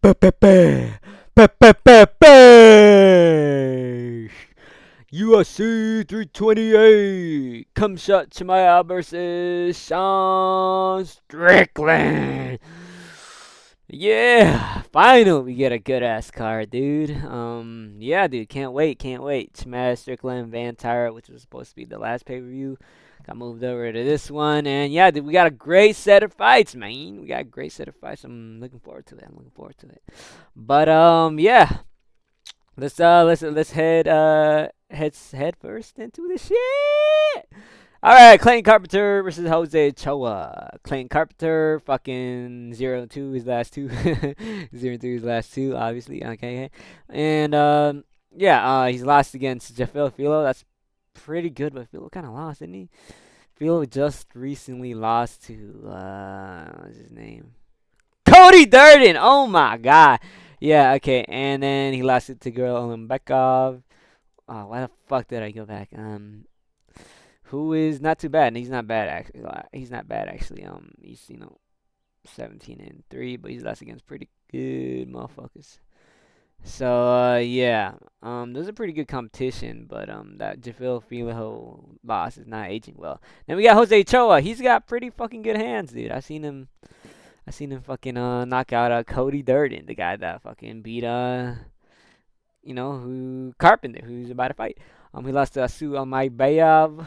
UFC 328. Come shot Chimaev versus Sean Strickland. Yeah, finally we get a good ass card, dude. Yeah, dude, can't wait. Chimaev, Strickland, Van Tyre, which was supposed to be the last pay per view, got moved over to this one, and yeah, dude, we got a great set of fights, man. We got a great set of fights. I'm looking forward to it. But yeah, let's head first into the shit. All right, Clayton Carpenter versus Jose Ochoa. Clayton Carpenter, fucking 0-2 his last two, 0-2 his last two, obviously. Okay, and yeah, he's lost against Jafel Filo. That's pretty good, but Filo kind of lost, didn't he? Filo just recently lost to what's his name? Cody Durden. Oh my god. Yeah, okay, and then he lost it to Girl Olimbekov. Oh, why the fuck did I go back? Who is not too bad, and he's not bad actually. He's not bad actually. He's 17-3, but he's lost against pretty good motherfuckers. So yeah, those are pretty good competition, but that Jafil Filo loss is not aging well. Then we got Jose Ochoa. He's got pretty fucking good hands, dude. I seen him fucking knock out Cody Durden, the guy that fucking beat who Carpenter, who's about to fight. He lost to Asu Almabayev.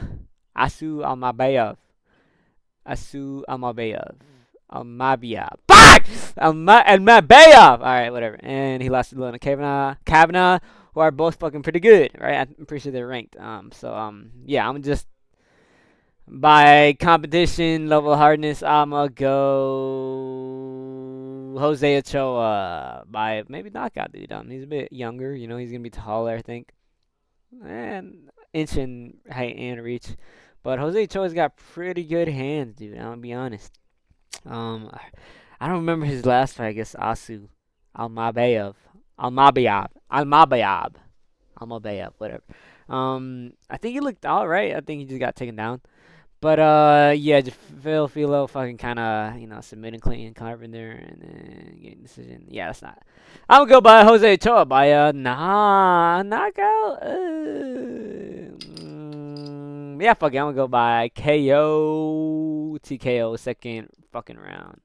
Almabayev. Fuck! Almabayev! Alright, whatever. And he lost to Lona Kavanaugh, who are both fucking pretty good, right? I'm pretty sure they're ranked. Yeah, I'm just by competition level hardness, I'ma go Jose Ochoa by maybe knockout, dude. He's a bit younger, he's gonna be taller, I think, and inch in height and reach. But Jose Ochoa's got pretty good hands, dude. I'm gonna be honest. I don't remember his last fight. I guess Asu Almabayev, Almabayev, whatever. I think he looked all right. I think he just got taken down. But yeah, just Phil Philo fucking kind of submitting Clayton Carpenter and then getting decision. Yeah, that's not. I'm gonna go by Jose Ochoa by knockout. Yeah, fuck it. I'm gonna go by KO TKO second fucking round.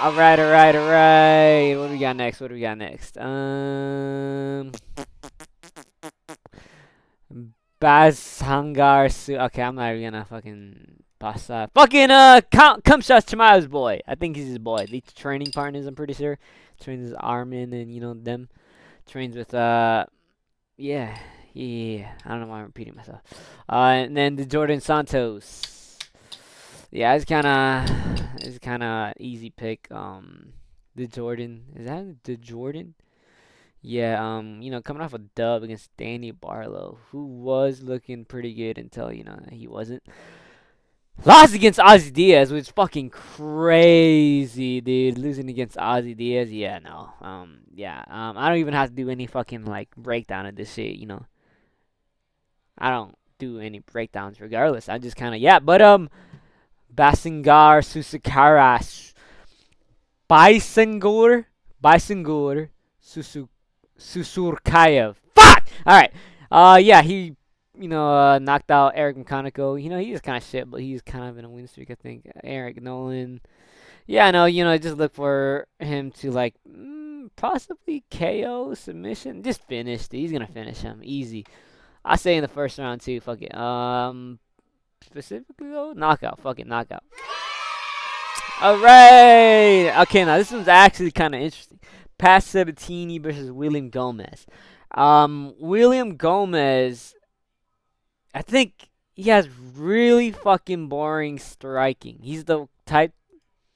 All right. What do we got next? Bazhangar Su. Okay, I'm not even gonna fucking pass that. Fucking Kumshas Chimaev's boy. I think he's his boy. The training partners, I'm pretty sure. Trains with Armin and them. Trains with yeah. I don't know why I'm repeating myself. And then the Jordan Santos. Yeah, it's kinda easy pick. The Jordan. Is that the Jordan? Yeah, coming off a dub against Danny Barlow, who was looking pretty good until, he wasn't. Lost against Ozzy Diaz, which is fucking crazy, dude. Losing against Ozzy Diaz, yeah, no. I don't even have to do any fucking, breakdown of this shit, I don't do any breakdowns regardless. I just kind of, yeah, but, Basingar Susakaras. Bisengur Susurkayev. Fuck! Alright. Yeah, he, knocked out Eric McConico. He's kind of shit, but he's kind of in a win streak, I think. Eric Nolan. Yeah, no, just look for him to, possibly KO submission. Just finish. Dude. He's going to finish him. Easy. I say in the first round, too. Fuck it. Specifically, though, knockout. Fuck it, knockout. Alright! Okay, now this one's actually kind of interesting. Pat Sabatini versus William Gomez. William Gomez, I think he has really fucking boring striking. He's the type,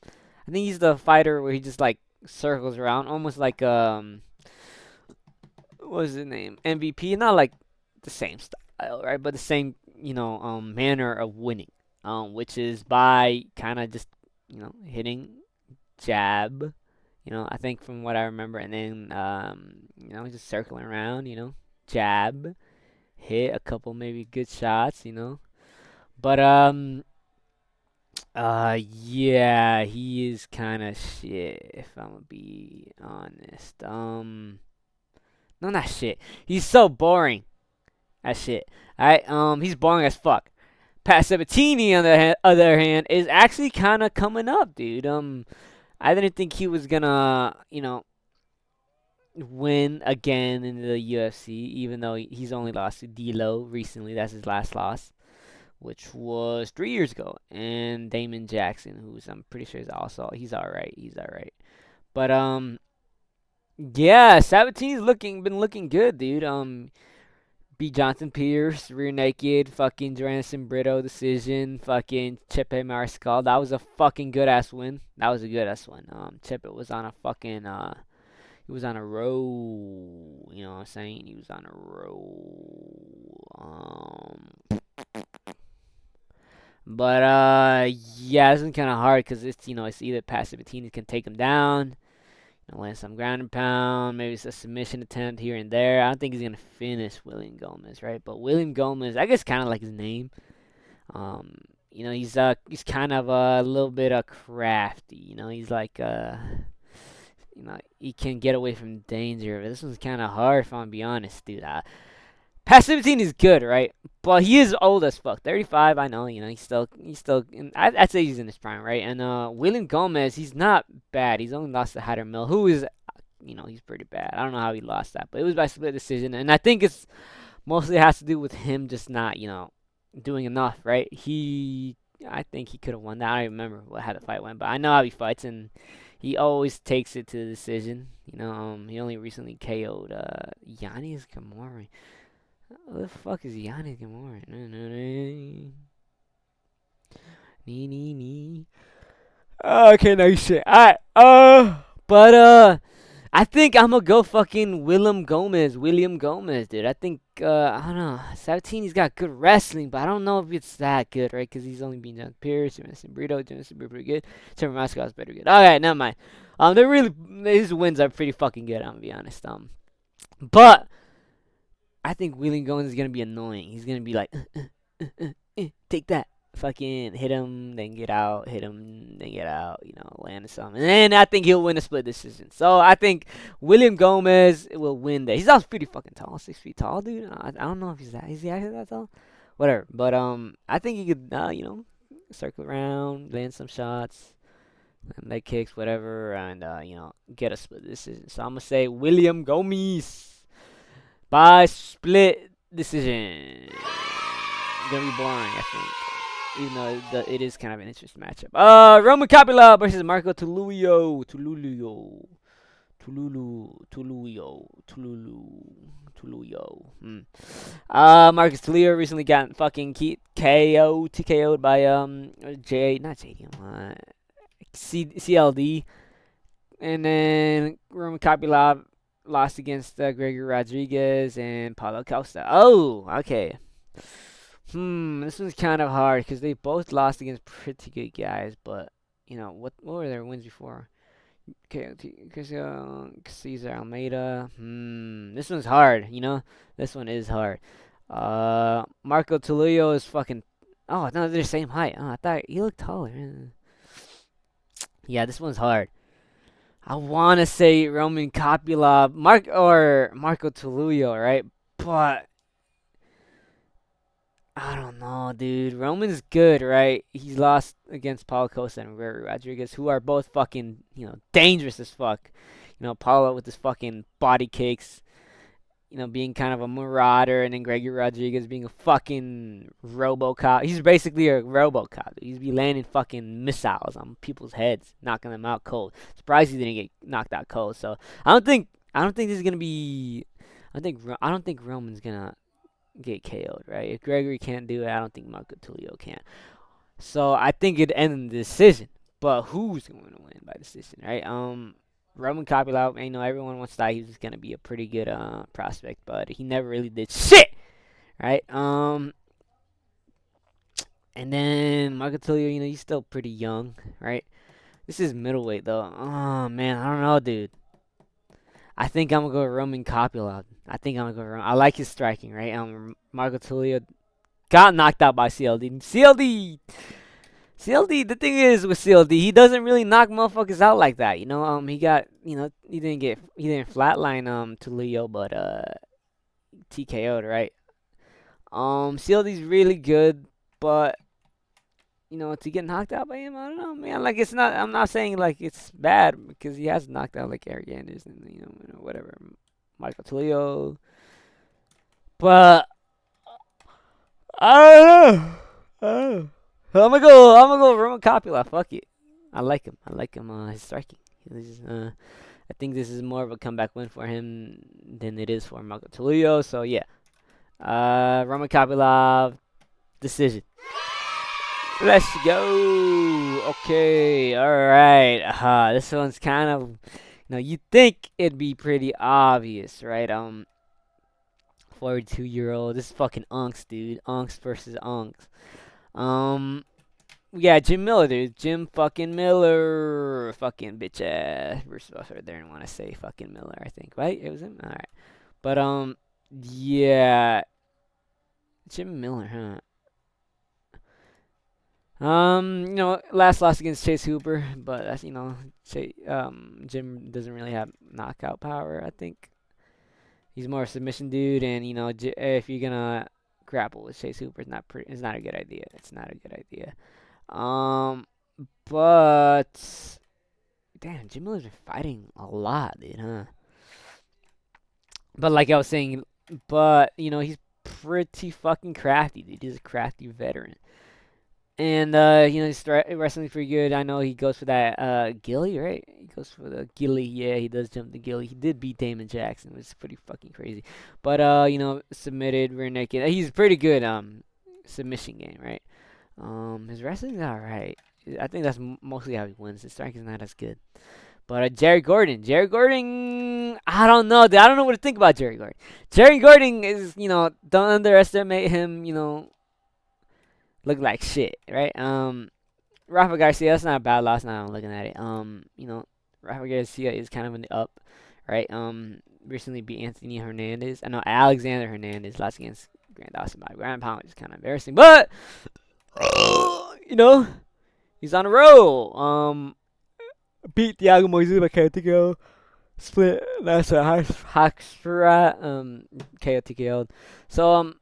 I think he's the fighter where he just circles around, almost like what was his name? MVP. Not like the same style, right? But the same, manner of winning. Which is by kind of just, hitting jab. I think from what I remember, and then just circling around, jab, hit a couple maybe good shots, But Yeah, he is kind of shit, if I'm gonna be honest. No, not shit. He's so boring. That shit. Alright, he's boring as fuck. Pat Sabatini, on the other hand, is actually kind of coming up, dude. I didn't think he was gonna, win again in the UFC, even though he's only lost to D'Lo recently. That's his last loss, which was 3 years ago. And Damon Jackson, who's I'm pretty sure he's all right. He's all right. But yeah, Sabatini's been looking good, dude. Beat Jonathan Pierce, rear naked, fucking Joanson Brito decision, fucking Chipe Mariscal. That was a fucking good ass win. That was a good ass one. Chipe was on a fucking he was on a roll. You know what I'm saying? He was on a roll. But yeah, this is kind of hard because it's either Pat Sabatini can take him down, land some ground and pound, maybe it's a submission attempt here and there. I don't think he's gonna finish William Gomez, right? But William Gomez, I guess, kind of like his name. He's kind of a little bit crafty. He's like he can get away from danger. But this one's kind of hard, if I'm gonna be honest, dude. Pat 17 is good, right? But he is old as fuck. 35, I know. He's still. I'd say he's in his prime, right? And William Gomez, he's not bad. He's only lost to Hader Mill, who is, he's pretty bad. I don't know how he lost that, but it was by split decision, and I think it's mostly has to do with him just not, doing enough, right? I think he could have won that. I don't even remember how the fight went, but I know how he fights, and he always takes it to the decision. He only recently KO'd Yanis Gamori. What the fuck is Yanni Gamora? Nee. Okay, nice shit. Alright, but I think I'm gonna go fucking William Gomez, dude. I think, I don't know, 17, he's got good wrestling, but I don't know if it's that good, right? Because he's only being John Pierce, Jameson Brito, pretty good. Trevor Moscow's better good. Alright, never mind. His wins are pretty fucking good, I'm gonna be honest. But I think William Gomez is gonna be annoying. He's gonna be like, take that, fucking hit him, then get out, hit him, then get out, land something. And then I think he'll win a split decision. So I think William Gomez will win that. He's also pretty fucking tall, 6 feet tall, dude. I don't know if is he actually that tall? Whatever. But I think he could, circle around, land some shots, leg kicks, whatever, and get a split decision. So I'm gonna say William Gomez by split decision. Gonna be boring, I think. Even though it is kind of an interesting matchup. Roman Kopylov versus Marco Tululio. Marcus Tulio recently got fucking TKO'd by CLD. And then Roman Kopylov lost against Gregory Rodriguez and Paulo Costa. Oh, okay. This one's kind of hard because they both lost against pretty good guys, but what were their wins before? Cesar Almeida. This one's hard. This one is hard. Marco Tulio is fucking. Oh no, they're the same height. Oh, I thought he looked taller. Yeah, this one's hard. I want to say Roman Kopylov, Marco Tulio, right? But I don't know, dude. Roman's good, right? He's lost against Paulo Costa and Gregory Rodriguez, who are both fucking, dangerous as fuck. Paulo with his fucking body kicks, being kind of a marauder, and then Gregory Rodriguez being a fucking RoboCop. He's basically a RoboCop. He's be landing fucking missiles on people's heads, knocking them out cold. Surprised he didn't get knocked out cold. So I don't think this is gonna be. I don't think Roman's gonna get KO'd, right? If Gregory can't do it, I don't think Marco Tulio can. So I think it'd end in the decision. But who's going to win by decision, right? Roman Kopylov, everyone wants that he was gonna be a pretty good prospect, but he never really did shit, right? And then Marco Tulio, he's still pretty young, right? This is middleweight though. Oh man, I don't know, dude. I think I'm gonna go Roman Kopylov. I like his striking, right? Marco Tulio got knocked out by CLD. CLD CLD, the thing is with CLD, he doesn't really knock motherfuckers out like that. He got, he didn't flatline to Leo, but TKO'd, right? CLD's really good, but to get knocked out by him, I don't know, man. Like it's not. I'm not saying like it's bad because he has knocked out like Eric Anderson, whatever, Michael Tulio, but I don't know. I don't know. I'm gonna go. I'm gonna go Roman Coppola. Fuck it. I like him. I like him. His striking. I think this is more of a comeback win for him than it is for Michael Tulio. So yeah. Roman Coppola decision. Let's go. Okay. All right. This one's kind of, you think it'd be pretty obvious, right? 42-year-old. This is fucking Unks, dude. Unks versus Unks. Yeah, Jim Miller, dude. Jim fucking Miller. Fucking bitch ass. First of all, I didn't want to say fucking Miller, I think, right? It was him? Alright. But, yeah. Jim Miller, huh? Last loss against Chase Hooper, but that's, Jim doesn't really have knockout power, I think. He's more a submission dude, and, if you're gonna grapple with Chase Hooper, it's not a good idea. It's not a good idea. But damn, Jim Miller's been fighting a lot, dude, huh? But like I was saying, he's pretty fucking crafty, dude. He's a crafty veteran. And he's wrestling pretty good. I know he goes for that Gilly, right? He goes for the Gilly. Yeah, he does jump the Gilly. He did beat Damon Jackson, which is pretty fucking crazy. But submitted rear naked. He's pretty good submission game, right? His wrestling's alright. I think that's mostly how he wins. His striking's not as good. But Jerry Gordon, I don't know, dude. I don't know what to think about Jerry Gordon. Jerry Gordon is, don't underestimate him. Look like shit, right? Rafa Garcia, that's not a bad loss. Now I'm looking at it. Rafa Garcia is kind of in the up, right? Recently beat Anthony Hernandez. I know Alexander Hernandez lost against Grand Dawson by ground pound, which is kind of embarrassing, but he's on a roll. Beat Thiago Moises by KO TKO. Split that's a Hackstrat KO TKO. So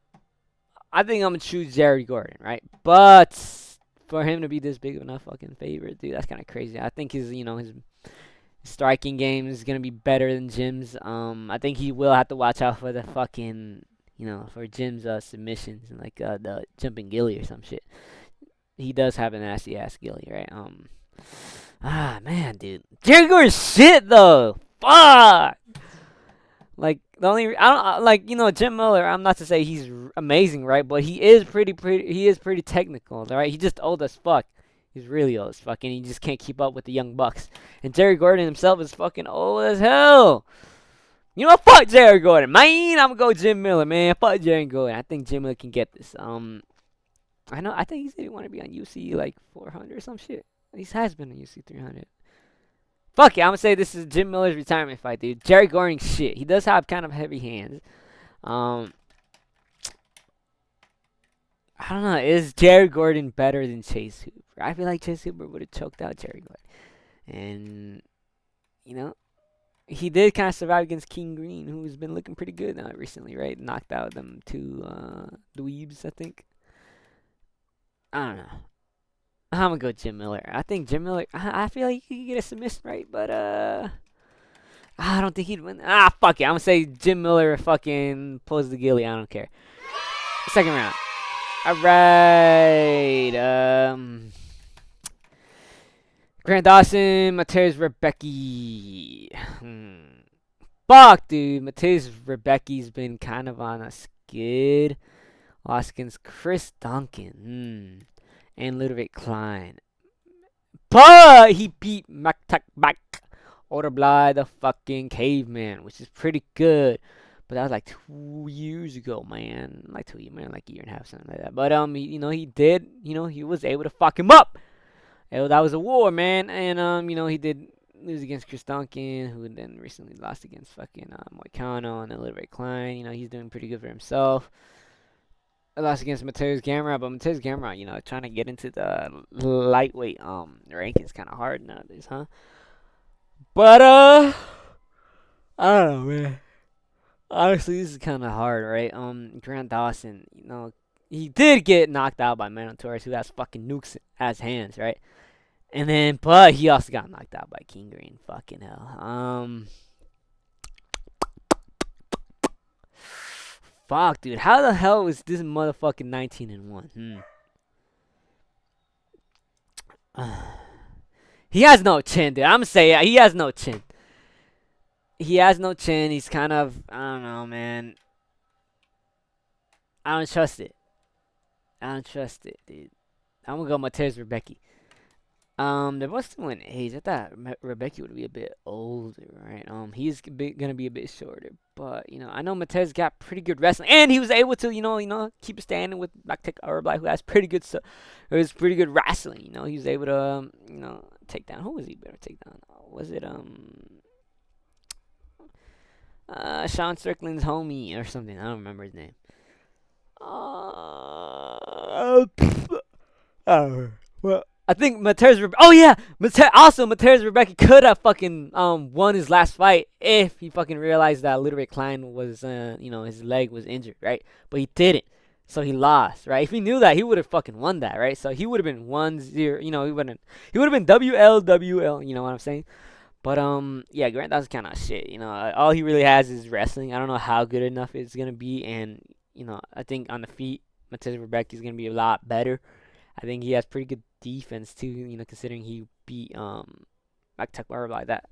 I think I'm gonna choose Jerry Gordon, right? But for him to be this big of a fucking favorite, dude, that's kind of crazy. I think his striking game is gonna be better than Jim's. I think he will have to watch out for the fucking, for Jim's submissions and like the jumping Gilly or some shit. He does have a nasty ass Gilly, right? Man, dude, Jerry Gordon's shit though. Fuck. Like the only I don't Jim Miller. I'm not to say he's amazing, right? But he is pretty technical, right? He just old as fuck. He's really old as fuck, and he just can't keep up with the young bucks. And Jerry Gordon himself is fucking old as hell. You know what? Fuck Jerry Gordon, man. I'm gonna go Jim Miller, man. Fuck Jerry Gordon. I think Jim Miller can get this. I think he said he wanted to be on UC like 400 or some shit. He has been on UC 300. Fuck it, I'm gonna say this is Jim Miller's retirement fight, dude. Jerry Gordon shit. He does have kind of heavy hands. I don't know. Is Jerry Gordon better than Chase Hooper? I feel like Chase Hooper would have choked out Jerry Gordon. And, he did kind of survive against King Green, who's been looking pretty good recently, right? Knocked out them two dweebs, I think. I don't know. I'm gonna go Jim Miller. I think Jim Miller. I feel like he could get a submission, right? But I don't think he'd win. Fuck it. I'm gonna say Jim Miller fucking pulls the Gilly. I don't care. Second round. All right. Grant Dawson, Mateusz Rebecki. Fuck, dude. Mateusz Rebecki's been kind of on a skid. Lost against Chris Duncan. And Ludwig Klein. But he beat Maktak Oderbly, the fucking caveman, which is pretty good. But that was like 2 years ago, man. Like 2 years, man, like a year and a half, something like that. But he did, he was able to fuck him up. That was a war, man. And he did lose against Chris Duncan, who then recently lost against fucking Moicano and then Ludwig Klein. He's doing pretty good for himself. lost against Mateus Gamrot, but Mateus Gamrot, trying to get into the lightweight rank is kind of hard nowadays, huh? But I don't know, man. Honestly, this is kind of hard, right? Grant Dawson, he did get knocked out by Manon Torres, who has fucking nukes as hands, right? And then, but he also got knocked out by King Green. Fucking hell. Fuck, dude. How the hell is this motherfucking 19-1? He has no chin, dude. I'm saying he has no chin. He has no chin. He's kind of, I don't know, man. I don't trust it. I don't trust it, dude. I'm gonna go Mateusz Rebecki. They're both still in age. I thought Rebecki would be a bit older, right? He's gonna be a bit shorter, but I know Matez got pretty good wrestling, and he was able to, keep standing with Baktek Arabay, who has pretty good stuff. It was pretty good wrestling. He was able to, take down. Who was he better take down? Was it Sean Strickland's homie or something? I don't remember his name. Well, I think oh yeah, Mateusz Rebecca could have fucking won his last fight if he fucking realized that Little Klein was his leg was injured, right? But he didn't, so he lost, right? If he knew that, he would have fucking won that, right? So he would have been 1-0, he would have been WLWL, you know what I'm saying? But yeah, Grant Dawson's kind of shit, all he really has is wrestling. I don't know how good enough it's gonna be, and I think on the feet, Mateusz Rebecca is gonna be a lot better. I think he has pretty good defense too, considering he beat Baktek Arabay. That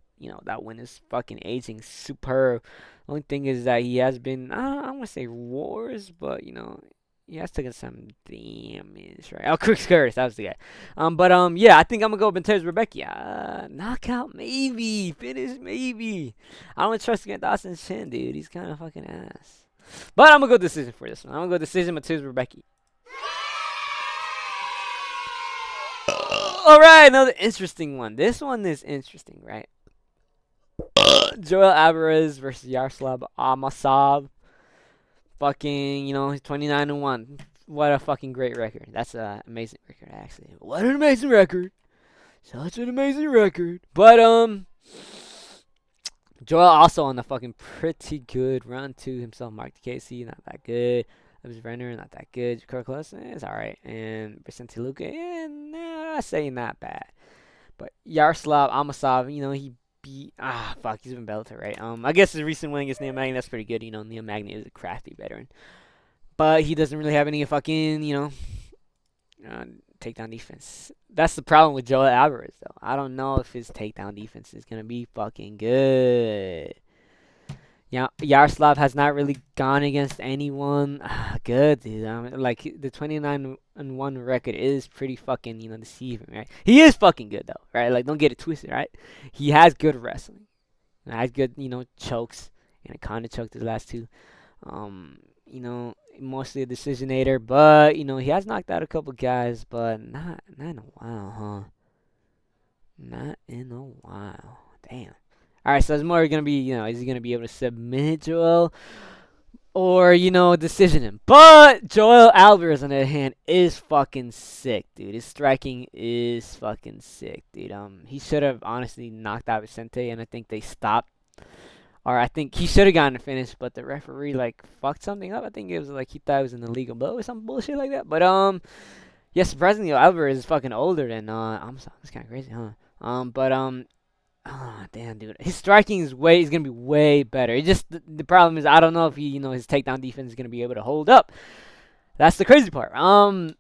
that win is fucking aging superb. Only thing is that he has been I don't want to say wars, but he has taken some damage, right? Oh, Crooks Curtis, that was the guy. But yeah, I think I'm gonna go with Mateusz Rebecca. Knockout maybe, finish maybe. I don't trust Grant Dawson's chin, dude. He's kind of fucking ass. But I'm gonna go decision for this one. I'm gonna go decision Mateusz Rebecca. All right, another interesting one. This one is interesting, right? Joel Alvarez versus Yaroslav Amasov. Fucking, he's 29-1. What a fucking great record. That's an amazing record, actually. What an amazing record. Such an amazing record. But Joel also on the fucking pretty good run to himself. Mark DeCasey, not that good. Luis Renner, not that good. Kurt Close, it's alright. And Vicente Luque, I say not bad. But Yaroslav Amasov, he beat he's been Bellator, right? I guess his recent win against Neil Magny, that's pretty good. Neil Magny is a crafty veteran. But he doesn't really have any fucking, takedown defense. That's the problem with Joel Alvarez, though. I don't know if his takedown defense is gonna be fucking good. Yeah, Yaroslav has not really gone against anyone good, dude. Like the 29-1 record is pretty fucking, deceiving, right? He is fucking good though, right? Like don't get it twisted, right? He has good wrestling, has good, chokes, and kind of choked his last two. Mostly a decisionator, but he has knocked out a couple guys, but not in a while, huh? Not in a while. Damn. All right, so it's more gonna be, is he gonna be able to submit Joel, or decision him? But Joel Alvarez, on the other hand, is fucking sick, dude. His striking is fucking sick, dude. He should have honestly knocked out Vicente, and I think they stopped. Or I think he should have gotten a finish, but the referee fucked something up. I think it was he thought it was an illegal blow or some bullshit like that. But yeah, surprisingly, Alvarez is fucking older than It's kind of crazy, huh? Oh, damn, dude. His striking is gonna be way better. It just the problem is I don't know if he, his takedown defense is gonna be able to hold up. That's the crazy part. Well,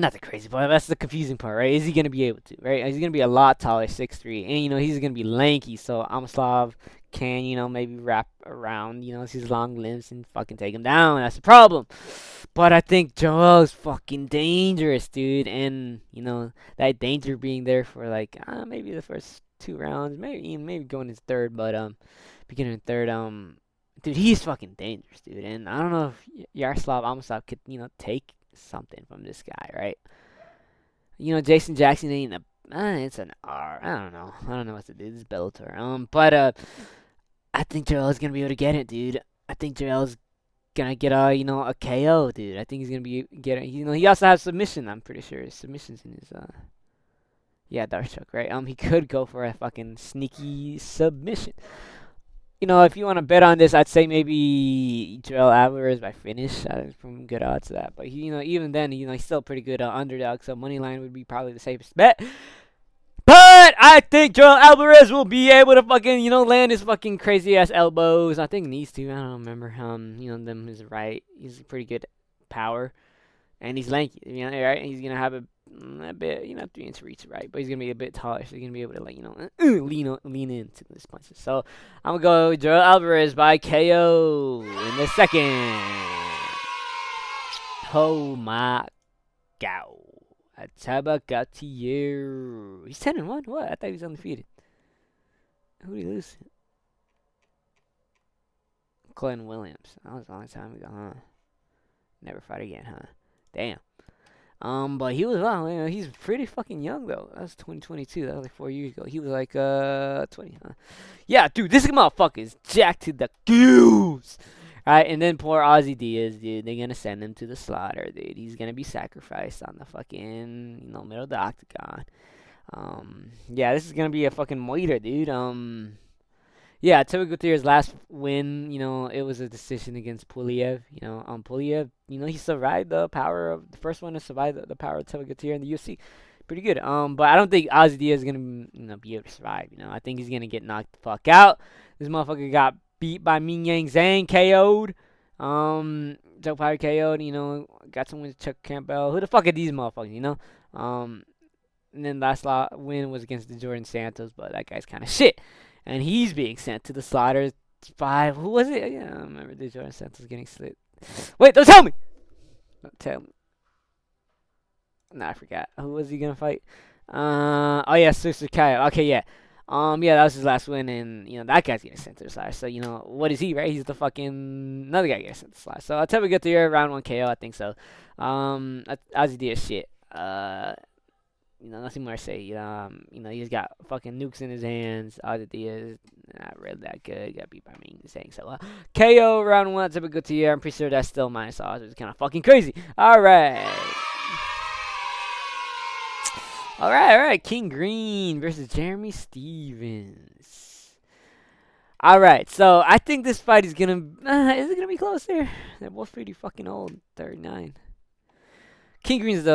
not the crazy part. That's the confusing part, right? Is he gonna be able to, right? He's gonna be a lot taller, 6'3", and he's gonna be lanky. So Amoslav can, maybe wrap around, his long limbs and fucking take him down. That's the problem. But I think Joel is fucking dangerous, dude, and that danger being there for maybe the first 2 rounds, maybe going into third, but beginning of third, dude, he's fucking dangerous, dude, and I don't know if Yaroslav Amosov could, take something from this guy, right? Jason Jackson ain't it's an R. I don't know what to do. This is Bellator. But I think Joel's gonna be able to get it, dude. I think Joel's gonna get a a KO, dude. I think he's gonna be getting he also has submission. I'm pretty sure submissions in his yeah, dark choke, right? He could go for a fucking sneaky submission. If you want to bet on this, I'd say maybe Joel Alvarez by finish. From good odds to that. But even then, he's still pretty good underdog. So money line would be probably the safest bet. But I think Joel Alvarez will be able to fucking land his fucking crazy ass elbows. I think needs to. I don't remember. Them is right. He's pretty good power, and he's lanky. Right? He's gonna have a bit 3-inch reach, right? But he's gonna be a bit taller, so he's gonna be able to lean into this punches. So I'm gonna go with Joel Alvarez by KO in the second. Oh my god. Tabakatier. He's 10-1. What? I thought he was undefeated. Who did he lose to? Glenn Williams. That was a long time ago, huh? Never fight again, huh? Damn. But he was he's pretty fucking young though. That was 2022. That was like 4 years ago. He was like 20, huh? Yeah, dude, this motherfucker is jacked to the goose. Right, and then poor Ozzy Diaz, dude. They're gonna send him to the slaughter, dude. He's gonna be sacrificed on the fucking middle of the octagon. Yeah, this is gonna be a fucking moiter, dude. Yeah, Tibet Gutierrez's last win, it was a decision against Puliev. Puliev, he survived the power of the first one to survive the power of Tibet Gutierrez in the UFC. Pretty good. But I don't think Ozzy Diaz is gonna be able to survive. I think he's gonna get knocked the fuck out. This motherfucker got beat by Ming Yang Zhang, KO'd. Joe Pyre KO'd. Got some wins with Chuck Campbell. Who the fuck are these motherfuckers? And then last win was against the Jordan Santos, but that guy's kind of shit. And he's being sent to the slaughter by, who was it? Yeah, I remember the Jordan Santos getting slit. Wait, don't tell me! Don't tell me. Nah, I forgot. Who was he gonna fight? Oh yeah, Susukai. Okay, yeah. Yeah, that was his last win, and that guy's getting sent to the slaughter. So what is he, right? He's the fucking another guy getting sent to the slaughter. So I'll tell you, get the round 1 KO. I think so. Ozzy Diaz shit. Nothing more to say. He's got fucking nukes in his hands. Ozzy Diaz, not really that good. Got beat by me saying so. KO round 1. Tibet Gutierrez. I'm pretty sure that's still minus odds. It's kind of fucking crazy. All right. All right. King Green versus Jeremy Stevens. All right. So I think this fight is gonna. Is it gonna be close here? They're both pretty fucking old. 39. King Green's he's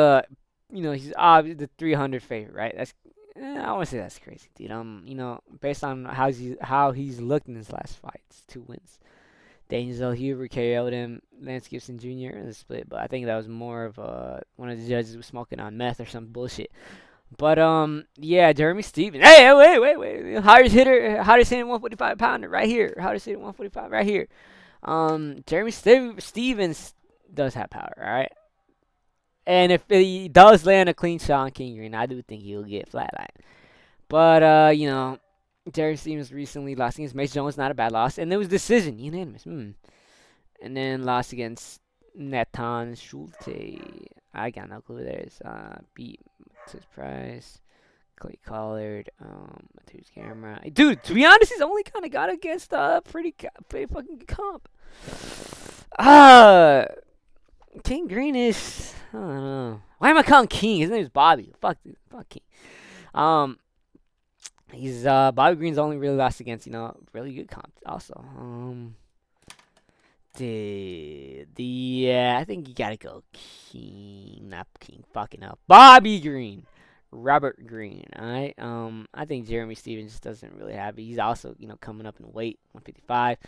the 300 favorite, right? That's I want to say that's crazy, dude. Based on how he's looked in his last fights, 2 wins. Daniel Huber KO'd him. Lance Gibson Jr. in the split, but I think that was more of one of the judges was smoking on meth or some bullshit. But yeah, Jeremy Stevens. Hey, wait. Hottest hitting 145 pounder right here. Hottest hitting 145 right here. Jeremy Stevens does have power, all right. And if he does land a clean shot on King Green, I do think he'll get flatlined. But Jeremy Stevens recently lost against Mace Jones, not a bad loss, and it was decision, unanimous. And then lost against Nathan Schulte. I got no clue there. Beat Matthews Price, Clay Collard, Matthews Camera. Dude, to be honest, he's only kind of got against pretty fucking good comp. King Green is, I don't know. Why am I calling King? His name is Bobby. Fuck King. He's Bobby Green's only really lost against really good comp also. I think you gotta go King, not King. Fucking up, Bobby Green, Robert Green. All right. I think Jeremy Stevens just doesn't really have it. He's also coming up in weight, 155.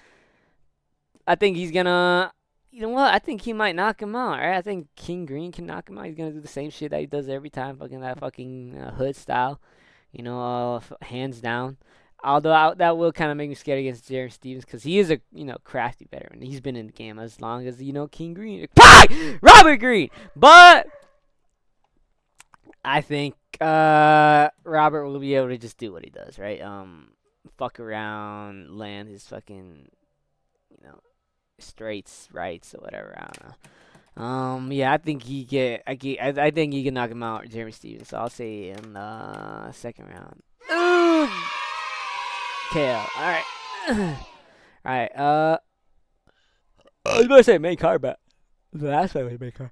I think he's gonna. You know what? I think he might knock him out, right? I think King Green can knock him out. He's gonna do the same shit that he does every time, that hood style, hands down. Although that will kind of make me scared against Jeremy Stevens because he is a crafty veteran. He's been in the game as long as King Green, Robert Green. But I think Robert will be able to just do what he does, right? Fuck around, land his fucking straights, rights, or whatever. I don't know. Yeah, I think I think he can knock him out, Jeremy Stevens. So I'll say in the second round. Ooh! KO. All right. All right. I was about to say main card, but the last fight was main card.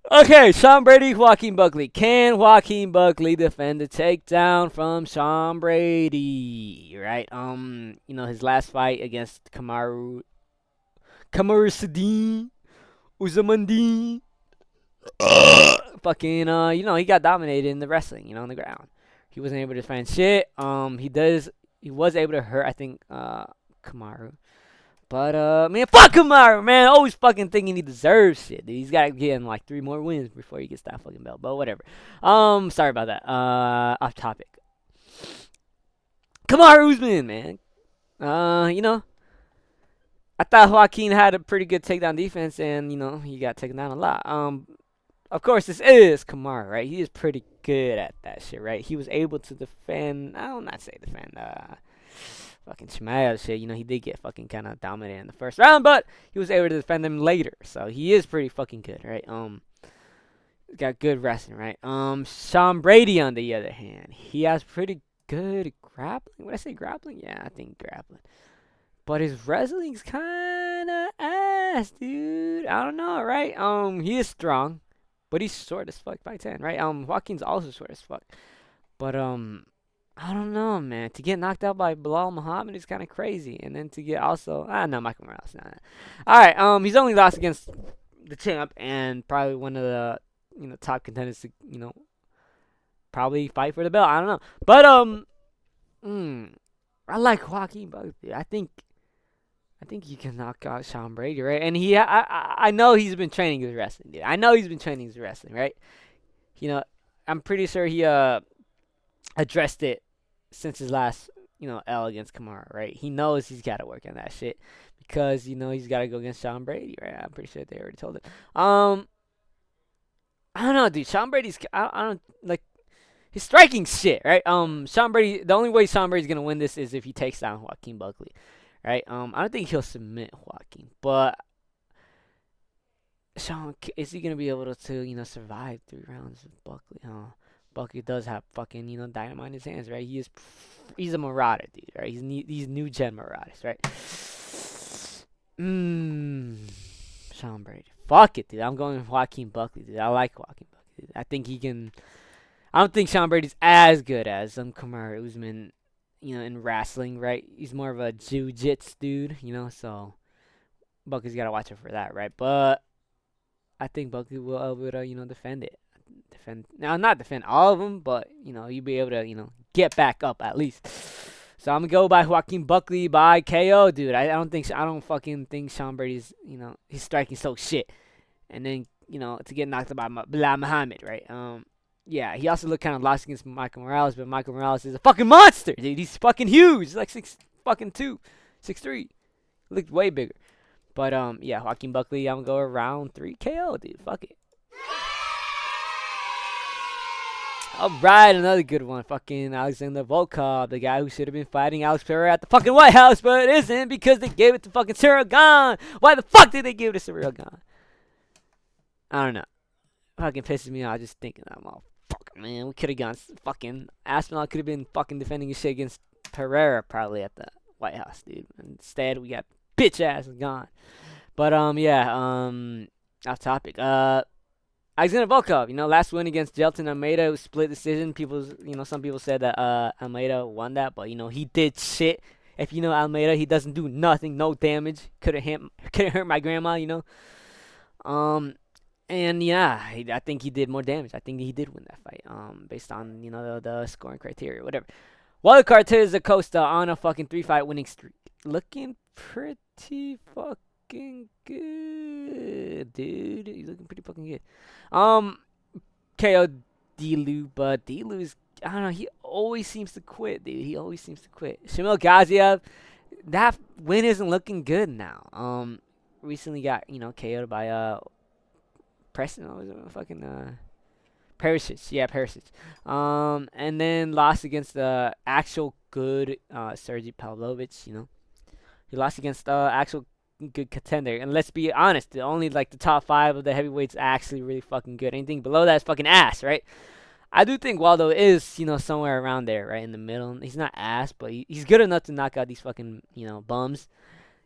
Okay, Sean Brady, Joaquin Buckley. Can Joaquin Buckley defend the takedown from Sean Brady? Right. His last fight against Kamaru Sadine Uzamandi. Fucking he got dominated in the wrestling, on the ground. He wasn't able to defend shit. He was able to hurt, I think, Kamaru. But man, fuck Kamaru, man. Always fucking thinking he deserves shit, dude. He's gotta get him like 3 more wins before he gets that fucking belt. But whatever. Sorry about that. Off topic. Kamaru Usman, man. I thought Joaquin had a pretty good takedown defense, and he got taken down a lot. Of course, this is Kamaru, right? He is pretty good at that shit, right? He was able to defend. I will not say defend. Fucking Chimaev shit. He did get fucking kind of dominated in the first round, but he was able to defend them later. So he is pretty fucking good, right? Got good wrestling, right? Sean Brady, on the other hand, he has pretty good grappling. Would I say grappling? Yeah, I think grappling. But his wrestling's kind of ass, dude. I don't know, right? He is strong, but he's short as fuck, 5'10", right? Joaquin's also short as fuck. But, I don't know, man. To get knocked out by Bilal Muhammad is kind of crazy. And then to get also, no, Michael Morales. Nah. All right, he's only lost against the champ and probably one of the, top contenders to, probably fight for the belt. I don't know. But, I like Joaquin Buckley. I think you can knock out Sean Brady, right? And I know he's been training his wrestling, dude. I know he's been training his wrestling, right? I'm pretty sure he addressed it since his last, L against Kamaru, right? He knows he's got to work on that shit because, he's got to go against Sean Brady, right? I'm pretty sure they already told him. I don't know, dude. Sean Brady's, I don't, like, his striking shit, right? Sean Brady, the only way Sean Brady's going to win this is if he takes down Joaquin Buckley, right? I don't think he'll submit Joaquin, but Sean, is he going to be able to, survive 3 rounds with Buckley, huh? Buckley does have fucking, dynamite in his hands, right? He's a marauder, dude, right? He's new gen marauders, right? Sean Brady. Fuck it, dude. I'm going with Joaquin Buckley, dude. I like Joaquin Buckley, dude. I think he can. I don't think Sean Brady's as good as Kamaru Usman, in wrestling, right? He's more of a jiu-jitsu dude, so Buckley's got to watch out for that, right? But I think Buckley will be able to, defend it. Not defend all of them, but you'll be able to get back up at least. So I'm gonna go by Joaquin Buckley by KO, dude. I don't fucking think Sean Brady's he's striking so shit, and then to get knocked out by Bilal Muhammad, right? Yeah, he also looked kind of lost against Michael Morales, but Michael Morales is a fucking monster, dude. He's fucking huge. He's like 6'2", 6'3". He looked way bigger. But yeah, Joaquin Buckley, I'm gonna go around 3 KO, dude. Fuck it. Alright, another good one. Fucking Alexander Volkov, the guy who should have been fighting Alex Pereira at the fucking White House, but it isn't because they gave it to fucking Cyril Gahn. Why the fuck did they give it to Cyril Gahn? I don't know. Fucking pisses me off just thinking that. Fuck, man. We could have gone fucking. Aspinall could have been fucking defending his shit against Pereira probably at the White House, dude. Instead, we got bitch ass Gahn. But, yeah, off topic. Alexander Volkov, last win against Jelton Almeida was split decision. Some people said that Almeida won that, but he did shit. If Almeida, he doesn't do nothing, no damage. Couldn't hurt my grandma, And yeah, I think he did more damage. I think he did win that fight. Based on the scoring criteria, whatever. Wild Cortez Acosta on a fucking 3-fight winning streak, looking pretty fucking good, dude. He's looking pretty fucking good. KO D-Lu, but D-Lu's, I don't know, he always seems to quit, dude. He always seems to quit. Shamil Gaziev, that win isn't looking good now. Recently got, KO'd by, Preston, what was it, fucking, Perisic. Yeah, Perisic. And then lost against the actual good, Sergey Pavlovich, He lost against the actual good contender, and let's be honest, only like the top 5 of the heavyweights actually really fucking good. Anything below that is fucking ass, right? I do think Waldo is somewhere around there, right in the middle. He's not ass, but he's good enough to knock out these fucking bums.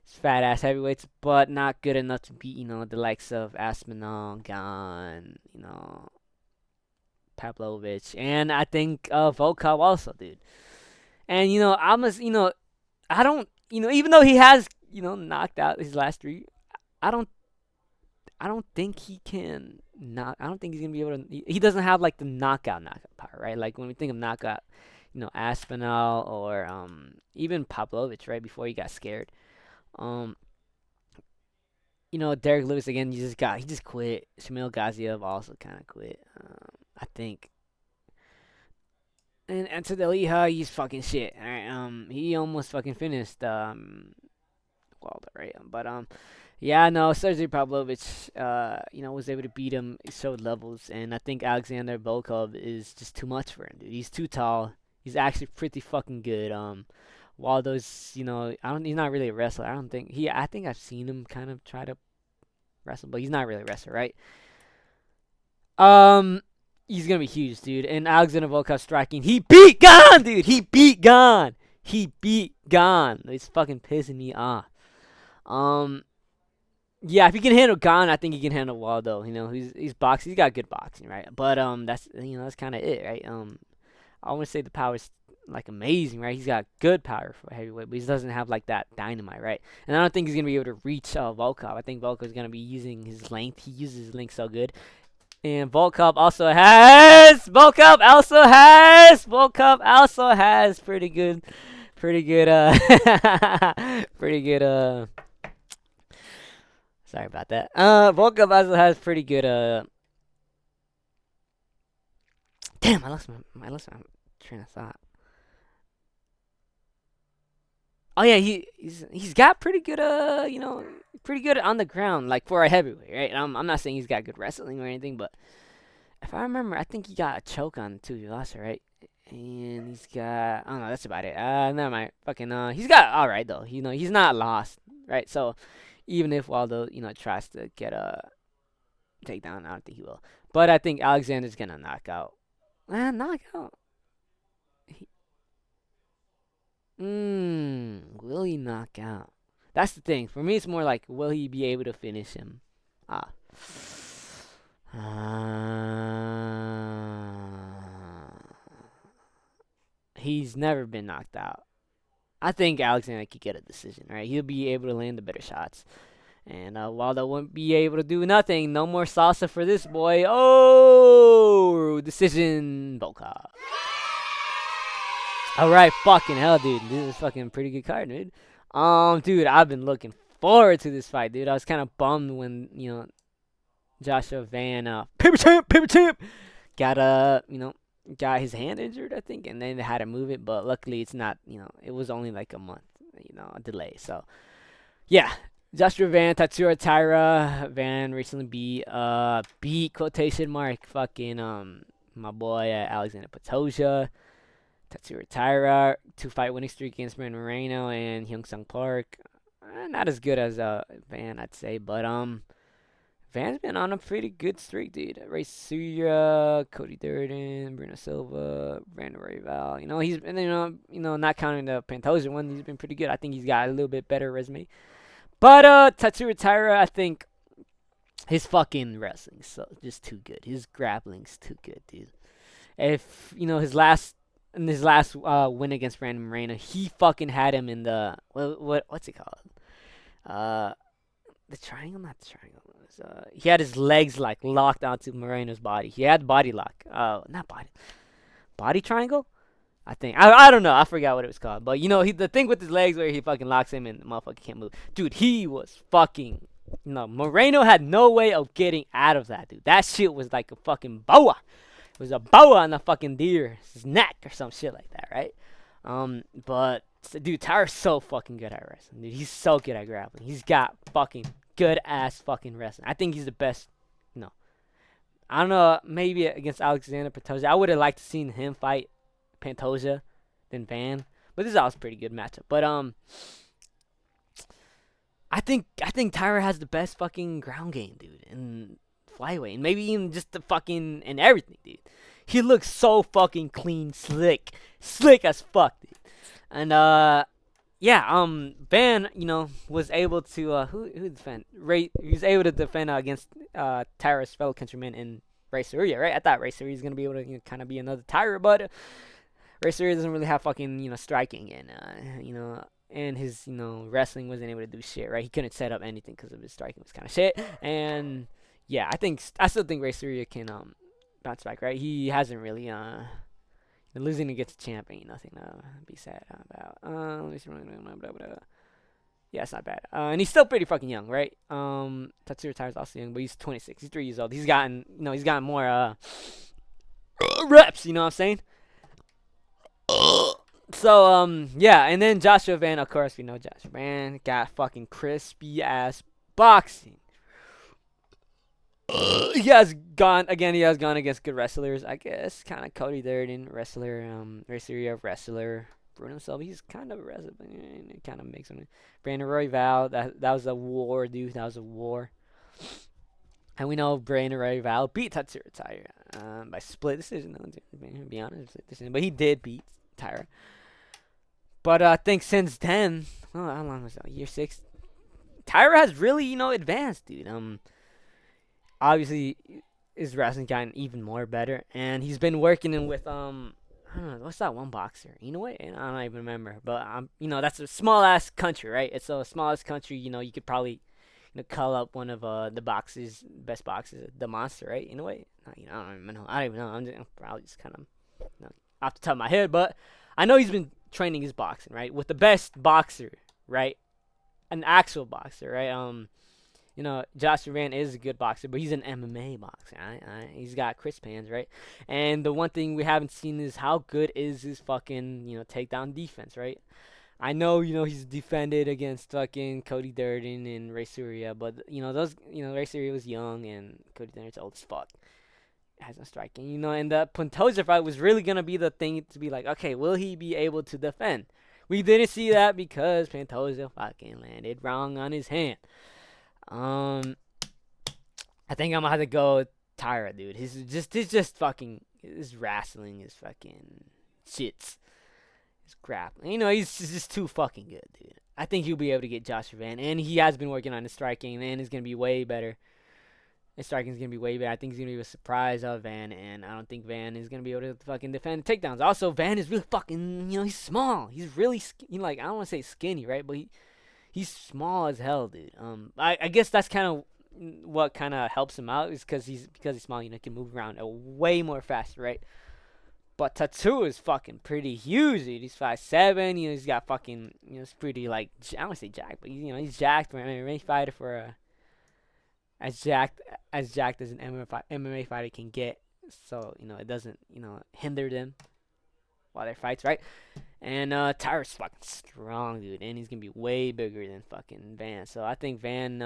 It's fat ass heavyweights, but not good enough to beat, the likes of Aspinall, Gane, Pavlovich, and I think Volkov also, dude. And I don't, even though he has, knocked out his last three, I don't, I don't think he can knock. I don't think he's gonna be able to. He doesn't have like the knockout power, right? Like when we think of knockout, Aspinall or even Pavlovich, right before he got scared. Um, Derek Lewis again. He just quit. Shamil Gaziev also kind of quit. I think. And to the Leha, he's fucking shit. All right. He almost fucking finished Wilder, right? But yeah, no, Sergey Pavlovich, was able to beat him. He showed levels, and I think Alexander Volkov is just too much for him, dude. He's too tall. He's actually pretty fucking good. Waldo's, he's not really a wrestler. I don't think I think I've seen him kind of try to wrestle, but he's not really a wrestler, right? He's gonna be huge, dude. And Alexander Volkov striking, he beat Gane, dude. He beat Gane. He beat Gane. It's fucking pissing me off. Yeah, if he can handle Gane, I think he can handle Waldo. He's boxing. He's got good boxing, right? But that's kind of it, right? I want to say the power's like amazing, right? He's got good power for heavyweight, but he doesn't have like that dynamite, right? And I don't think he's gonna be able to reach Volkov. I think Volkov's gonna be using his length. He uses his length so good. And Volkov also has pretty good pretty good sorry about that. Volkov also has pretty good damn, I lost my train of thought. Oh yeah, he's got pretty good pretty good on the ground, like for a heavyweight, right? I'm not saying he's got good wrestling or anything, but if I remember, I think he got a choke on too. He lost it, right? And he's got, I don't know, that's about it. Never mind. Fucking, he's got all right though. He's not lost, right? So even if Waldo, tries to get a takedown, I don't think he will. But I think Alexander's gonna knock out. Knock out. Will he knock out? That's the thing. For me, it's more like, will he be able to finish him? He's never been knocked out. I think Alexander could get a decision, right? He'll be able to land the better shots. And Waldo won't be able to do nothing. No more salsa for this boy. Oh, decision, Volkov. Alright, fucking hell, dude. This is fucking pretty good card, dude. Dude, I've been looking forward to this fight, dude. I was kind of bummed when, Joshua Van, paper champ, got his hand injured, I think, and then they had to move it, but luckily it's not, it was only like a month, a delay. So, yeah, Joshua Van, Tatsuro Taira. Van recently beat quotation mark fucking my boy Alexander Pantoja. Tatsuro Taira, 2-fight winning streak against Brandon Moreno and Hyung Sung Park. Not as good as Van, I'd say, but Van's been on a pretty good streak, dude. Ray Suya, Cody Durden, Bruno Silva, Brandon Royval. He's been, not counting the Pantoja one, he's been pretty good. I think he's got a little bit better resume. But Tatsuro Taira, I think his fucking wrestling's just too good. His grappling's too good, dude. If his last win against Brandon Moreno, he fucking had him in the what's it called? The triangle, not the triangle. He had his legs like locked onto Moreno's body. He had body lock. Not body triangle. I think I don't know. I forgot what it was called. But the thing with his legs where he fucking locks him and the motherfucker can't move. Dude, he was fucking. Moreno had no way of getting out of that, dude. That shit was like a fucking boa. It was a boa on the fucking deer's neck or some shit like that, right? But dude, Tyra's so fucking good at wrestling, dude. He's so good at grappling. He's got fucking good ass fucking wrestling. I think he's the best. I don't know. Maybe against Alexander Pantoja, I would have liked to seen him fight Pantoja than Van, but this is also a pretty good matchup. But I think Tyra has the best fucking ground game, dude, and flyweight, and maybe even just the fucking and everything, dude. He looks so fucking clean, slick as fuck, dude. And yeah, Van, was able to who defend? Ray, he was able to defend against Tyra's fellow countryman in Ray Surya, right? I thought Ray Surya was gonna be able to kind of be another Tyra, but Ray Surya doesn't really have fucking striking, and and his wrestling wasn't able to do shit, right? He couldn't set up anything because of his striking was kind of shit, and yeah, I still think Ray Surya can bounce back, right? He hasn't really losing against a champ ain't nothing to be sad about. Let me see. Yeah, it's not bad. And he's still pretty fucking young, right? Tatsuro Taira's also young, but he's 26. He's 3 years old. He's gotten more reps. You know what I'm saying? So yeah, and then Joshua Van, of course, we know Joshua Van got fucking crispy ass boxing. He has gone again. He has gone against good wrestlers, I guess. Kind of Cody Durden, wrestler. Ray Surya, wrestler. Bruno Silva, he's kind of a wrestler, but it kind of makes him. Brandon Royval, that was a war, dude. That was a war. And we know Brandon Royval beat Tatsuro Taira by split decision. To be honest, but he did beat Taira. But I think since then, how long was that? Year 6. Taira has really, advanced, dude. Obviously his wrestling gotten even more better, and he's been working in with I don't know what's that one boxer. You know what? I don't even remember. But that's a small ass country, right? It's a small ass country. You could probably call up one of the best boxers, the Monster, right? In a way, I don't even know. I don't even know. I'm probably just kind of off the top of my head, but I know he's been training his boxing, right, with the best boxer, right, an actual boxer, right. Joshua Van is a good boxer, but he's an MMA boxer. He's got crisp hands, right? And the one thing we haven't seen is how good is his fucking, takedown defense, right? I know, he's defended against fucking Cody Durden and Ray Surya, but Ray Surya was young and Cody Durden's old as fuck. Has no striking, and the Pantoja fight was really gonna be the thing to be like, okay, will he be able to defend? We didn't see that because Pantoja fucking landed wrong on his hand. I think I'm gonna have to go with Tyra, dude. He's just fucking, his wrestling is fucking shits. His grappling, he's just too fucking good, dude. I think he'll be able to get Joshua Van, and he has been working on his striking, and it's gonna be way better. His striking is gonna be way better. I think he's gonna be a surprise of Van, and I don't think Van is gonna be able to fucking defend the takedowns. Also, Van is really fucking, he's small. He's really, I don't want to say skinny, right? But he's small as hell, dude. I guess that's kind of what kind of helps him out is because he's small. He can move around way more faster, right? But Tattoo is fucking pretty huge, dude. He's 5'7". He's got fucking, it's pretty like, I don't want to say jacked, but he's jacked for an MMA fighter for a. As jacked as an MMA fighter can get, so it doesn't hinder them while they fights, right? And Tyra's fucking strong, dude, and he's gonna be way bigger than fucking Van. So I think Van,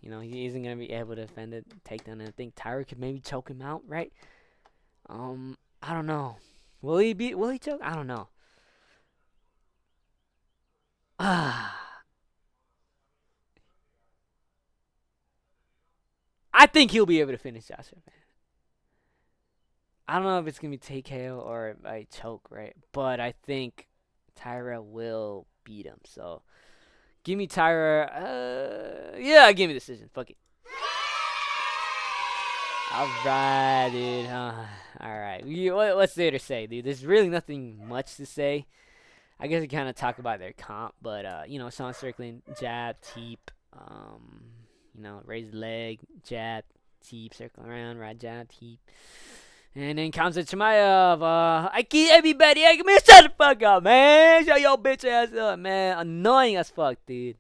he isn't gonna be able to defend it, takedown, and I think Tyra could maybe choke him out, right? I don't know. Will he choke? I don't know. I think he'll be able to finish Joshua, man. I don't know if it's gonna be TKO or by choke, right? But I think Tyra will beat him. So give me Tyra. Yeah, give me the decision. Fuck it. All right, dude. All right. What's there to say, dude? There's really nothing much to say. I guess we kind of talk about their comp, but Sean Strickland, jab, teep, raise leg, jab, teep, circle around, right jab, teep. And then comes the Chimaev. I keep everybody. Man, shut the fuck up, man. Shut your bitch ass up, man. Annoying as fuck, dude.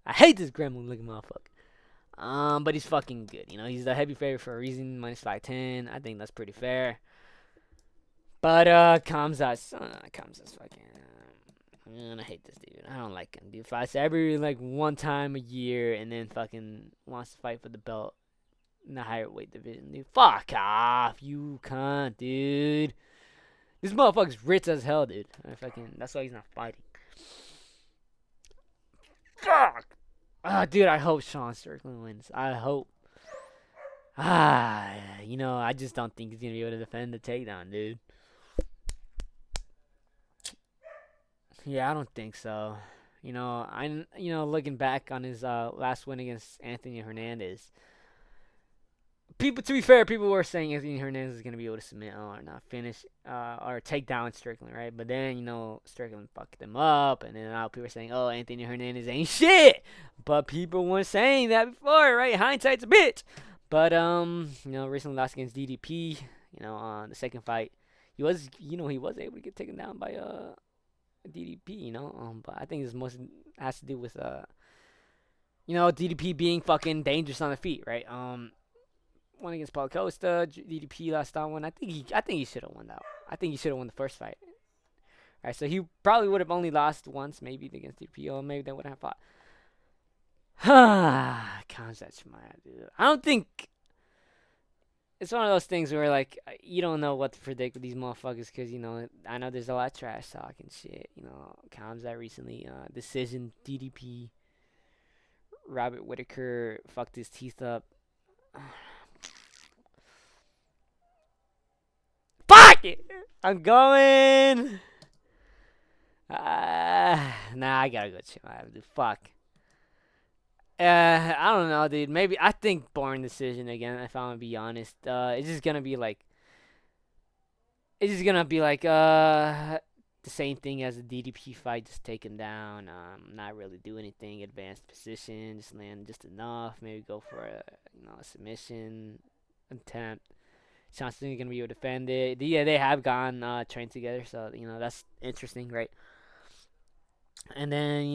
I hate this gremlin looking motherfucker. But he's fucking good. He's the heavy favorite for a reason. Minus 510. I think that's pretty fair. But Kamzat's fucking. I hate this dude. I don't like him, dude. Fights every one time a year, and then fucking wants to fight for the belt in the higher weight division, dude. Fuck off, you cunt, dude. This motherfucker's rich as hell, dude. That's why he's not fighting. Fuck. Dude, I hope Sean Strickland wins. I hope. I just don't think he's gonna be able to defend the takedown, dude. Yeah, I don't think so. Looking back on his last win against Anthony Hernandez, to be fair, people were saying Anthony Hernandez is gonna be able to submit or not finish or take down Strickland, right? But then Strickland fucked them up, and then now people are saying, oh, Anthony Hernandez ain't shit. But people weren't saying that before, right? Hindsight's a bitch. But recently lost against DDP. On the second fight, he was able to get taken down by DDP. But I think this most has to do with DDP being fucking dangerous on the feet, right? Won against Paul Costa. DDP lost on one. I think he should have won that. I think he should have won the first fight. All right, so he probably would have only lost once, maybe against DDP, or maybe they wouldn't have fought. Khamzat Chimaev, dude. I don't think it's one of those things where like you don't know what to predict with these motherfuckers because I know there's a lot of trash talk and shit. Khamzat recently decision DDP. Robert Whitaker fucked his teeth up. Fuck it! I'm going. Nah, I gotta go Chimaev, dude. Fuck. I don't know, dude. Maybe I think boring decision again. If I'm gonna be honest, it's just gonna be like the same thing as the DDP fight, just take him down. Not really do anything, advanced position, just land just enough. Maybe go for a submission attempt. Johnson's gonna be able to defend it. Yeah, they have gone trained together, so that's interesting, right? And then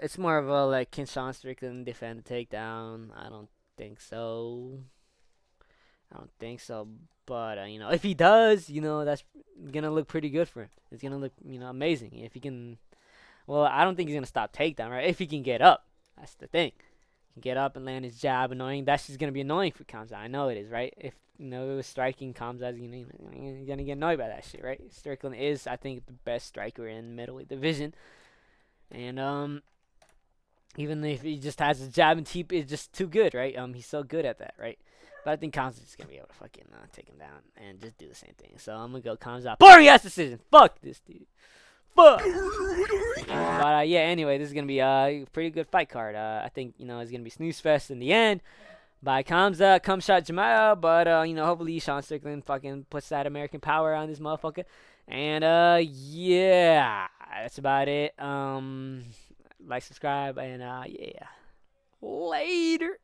it's more of a like, can Sean Strickland defend the takedown? I don't think so. But if he does, that's gonna look pretty good for him. It's gonna look amazing if he can. Well, I don't think he's gonna stop takedown, right? If he can get up, that's the thing. He can get up and land his jab, annoying. That's just gonna be annoying for Khamzat. I know it is, right? If it was striking, Khamzat's gonna get annoyed by that shit, right? Strickland is, I think, the best striker in middleweight division, and even if he just has a jab and teep, it's just too good, right? He's so good at that, right? But I think Khamzat's just gonna be able to fucking take him down and just do the same thing. So I'm gonna go Khamzat. Boring ass decision. Fuck this dude. Fuck. But yeah. Anyway, this is gonna be a pretty good fight card. I think it's gonna be snooze fest in the end by Khamzat, shot Chimaev. But hopefully Sean Strickland fucking puts that American power on this motherfucker. And yeah, that's about it. Like, subscribe, and yeah, later.